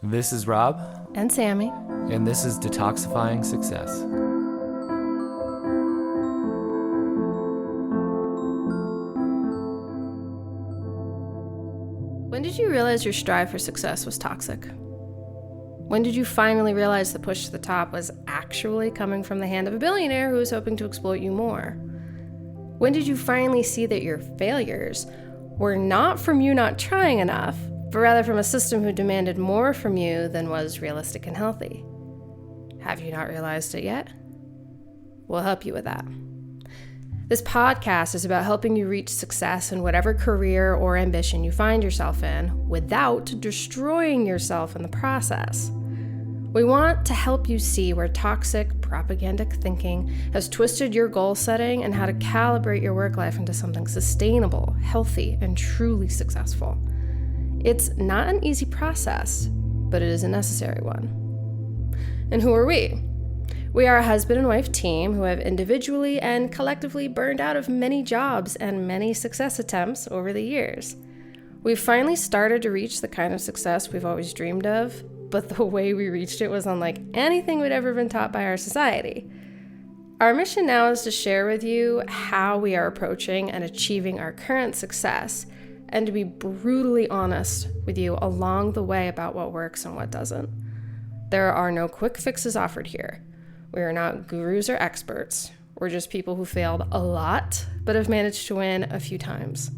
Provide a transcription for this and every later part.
This is Rob. And Sammy. And this is Detoxifying Success. When did you realize your strive for success was toxic? When did you finally realize the push to the top was actually coming from the hand of a billionaire who was hoping to exploit you more? When did you finally see that your failures were not from you not trying enough, but rather from a system who demanded more from you than was realistic and healthy? Have you not realized it yet? We'll help you with that. This podcast is about helping you reach success in whatever career or ambition you find yourself in without destroying yourself in the process. We want to help you see where toxic, propagandic thinking has twisted your goal setting and how to calibrate your work life into something sustainable, healthy, and truly successful. It's not an easy process, but it is a necessary one. And who are we? We are a husband and wife team who have individually and collectively burned out of many jobs and many success attempts over the years. We've finally started to reach the kind of success we've always dreamed of, but the way we reached it was unlike anything we'd ever been taught by our society. Our mission now is to share with you how we are approaching and achieving our current success, and to be brutally honest with you along the way about what works and what doesn't. There are no quick fixes offered here. We are not gurus or experts. We're just people who failed a lot, but have managed to win a few times.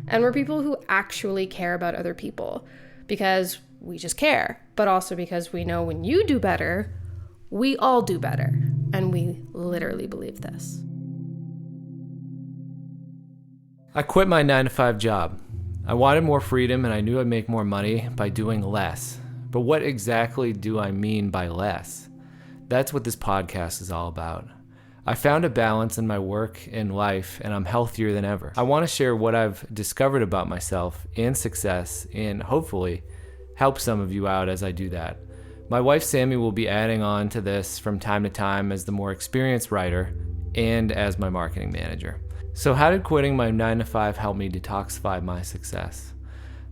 And we're people who actually care about other people because we just care, but also because we know when you do better, we all do better. And we literally believe this. I quit my 9-to-5 job. I wanted more freedom and I knew I'd make more money by doing less. But what exactly do I mean by less? That's what this podcast is all about. I found a balance in my work and life, and I'm healthier than ever. I want to share what I've discovered about myself and success, and hopefully help some of you out as I do that. My wife Sammy will be adding on to this from time to time as the more experienced writer and as my marketing manager. So how did quitting my 9-to-5 help me detoxify my success?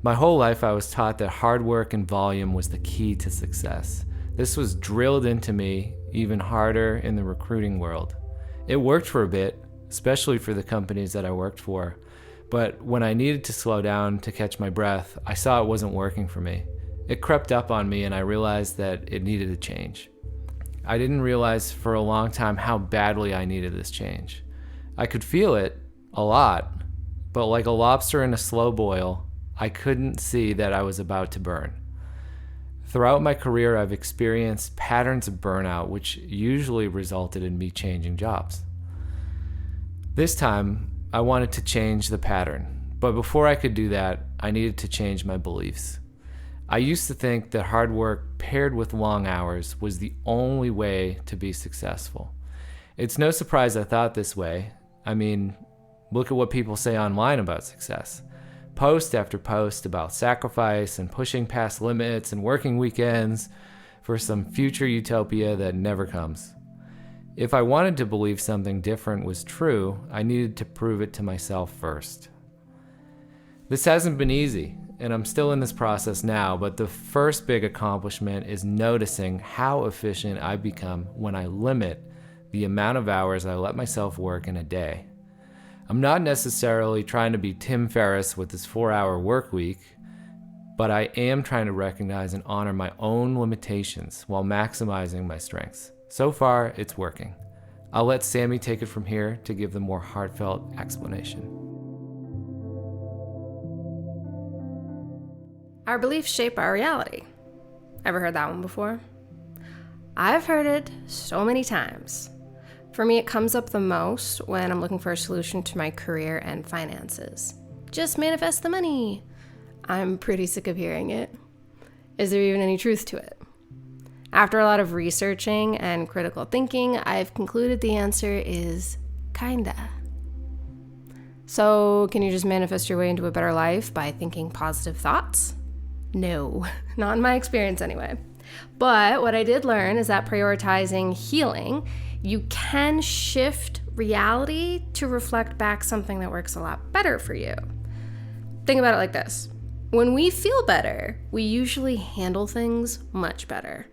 My whole life I was taught that hard work and volume was the key to success. This was drilled into me even harder in the recruiting world. It worked for a bit, especially for the companies that I worked for. But when I needed to slow down to catch my breath, I saw it wasn't working for me. It crept up on me and I realized that it needed a change. I didn't realize for a long time how badly I needed this change. I could feel it a lot, but like a lobster in a slow boil, I couldn't see that I was about to burn. Throughout my career, I've experienced patterns of burnout, which usually resulted in me changing jobs. This time, I wanted to change the pattern, but before I could do that, I needed to change my beliefs. I used to think that hard work paired with long hours was the only way to be successful. It's no surprise I thought this way. I mean, look at what people say online about success. Post after post about sacrifice and pushing past limits and working weekends for some future utopia that never comes. If I wanted to believe something different was true, I needed to prove it to myself first. This hasn't been easy, and I'm still in this process now, but the first big accomplishment is noticing how efficient I become when I limit the amount of hours I let myself work in a day. I'm not necessarily trying to be Tim Ferriss with his 4-hour work week, but I am trying to recognize and honor my own limitations while maximizing my strengths. So far, it's working. I'll let Sammy take it from here to give the more heartfelt explanation. Our beliefs shape our reality. Ever heard that one before? I've heard it so many times. For me, it comes up the most when I'm looking for a solution to my career and finances. Just manifest the money. I'm pretty sick of hearing it. Is there even any truth to it? After a lot of researching and critical thinking, I've concluded the answer is kinda. So, can you just manifest your way into a better life by thinking positive thoughts? No, not in my experience anyway. But what I did learn is that prioritizing healing, you can shift reality to reflect back something that works a lot better for you. Think about it like this. When we feel better, we usually handle things much better.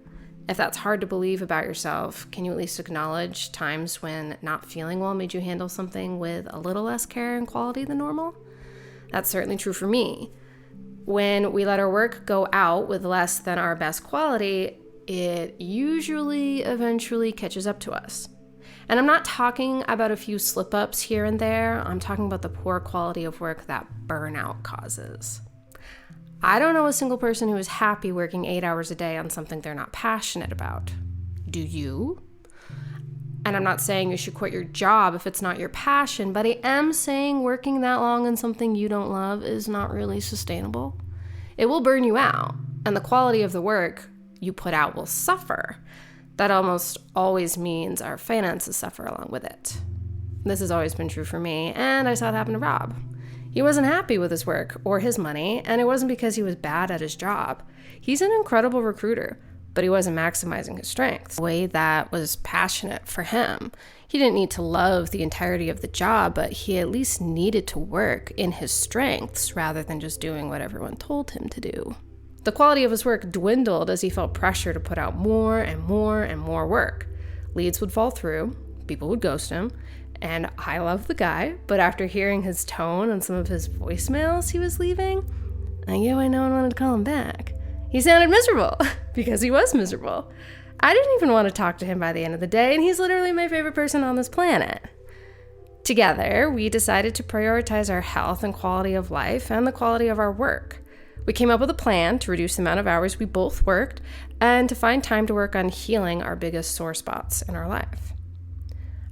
If that's hard to believe about yourself, can you at least acknowledge times when not feeling well made you handle something with a little less care and quality than normal? That's certainly true for me. When we let our work go out with less than our best quality, it usually eventually catches up to us. And I'm not talking about a few slip-ups here and there. I'm talking about the poor quality of work that burnout causes. I don't know a single person who is happy working 8 hours a day on something they're not passionate about. Do you? And I'm not saying you should quit your job if it's not your passion, but I am saying working that long on something you don't love is not really sustainable. It will burn you out, and the quality of the work you put out will suffer. That almost always means our finances suffer along with it. This has always been true for me, and I saw it happen to Rob. He wasn't happy with his work or his money, and it wasn't because he was bad at his job. He's an incredible recruiter, but he wasn't maximizing his strengths the way that was passionate for him. He didn't need to love the entirety of the job, but he at least needed to work in his strengths rather than just doing what everyone told him to do. The quality of his work dwindled as he felt pressure to put out more and more and more work. Leads would fall through, people would ghost him, and I love the guy, but after hearing his tone and some of his voicemails he was leaving, I get why no one wanted to call him back. He sounded miserable, because he was miserable. I didn't even want to talk to him by the end of the day, and he's literally my favorite person on this planet. Together, we decided to prioritize our health and quality of life and the quality of our work. We came up with a plan to reduce the amount of hours we both worked and to find time to work on healing our biggest sore spots in our life.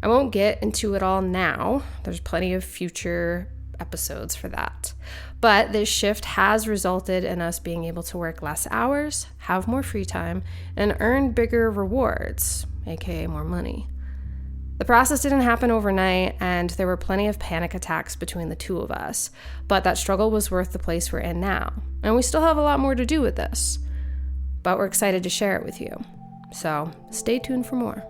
I won't get into it all now. There's plenty of future episodes for that. But this shift has resulted in us being able to work less hours, have more free time, and earn bigger rewards, aka more money. The process didn't happen overnight, and there were plenty of panic attacks between the two of us, but that struggle was worth the place we're in now. And we still have a lot more to do with this, but we're excited to share it with you. So stay tuned for more.